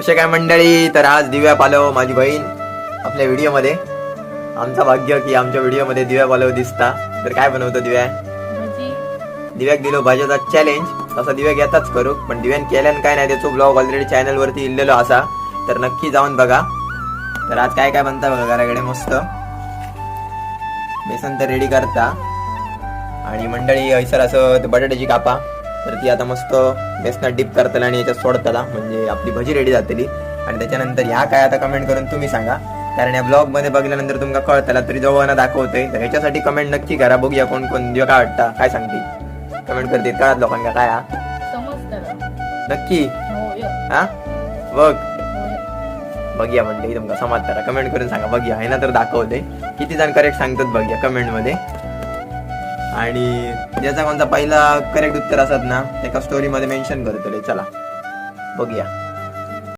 कसे काय मंडळी, तर आज दिव्या पालव माझी बहीण आपल्या व्हिडिओ मध्ये. आमचा भाग्य की आमच्या व्हिडिओ मध्ये दिव्या पालव दिसता. तर काय बनवतो दिव्या? दिव्याक दिलो भाज्याचा चॅलेंज. तसा दिव्याक येताच करू, पण दिव्यान केल्यान काय नाही त्याचा ब्लॉग ऑलरेडी चॅनल वरती इल्लेलो असा, तर नक्की जाऊन बघा. तर आज काय काय बनता बघा घराकडे. मस्त बेसन तर रेडी करता आणि मंडळी हैसर असं बटाट्याची कापा. तर ती आता मस्त बेसनात डिप करताला आणि याच्यात सोडताला, म्हणजे आपली भजी रेडी जातली. आणि त्याच्यानंतर ह्या काय आता कमेंट करून तुम्ही सांगा, कारण या ब्लॉग मध्ये बघल्यानंतर तुमका कळताला तरी जवळ दाखवतोय. तर ह्याच्यासाठी कमेंट नक्की करा, बघूया कोण कोण दिवा काय वाटता, काय सांगते कमेंट करते. कळत लोकांना काय हा नक्की हा बघूया म्हणजे तुमका समजताला कमेंट करून सांगा. बघूया आहे ना, तर दाखवते किती जण करेक्ट सांगतात बघूया कमेंट मध्ये. आणि ज्याचा कोणता पहिला करेक्ट उत्तर असत ना, एका स्टोरी मध्ये मेन्शन करतो. चला बघूया.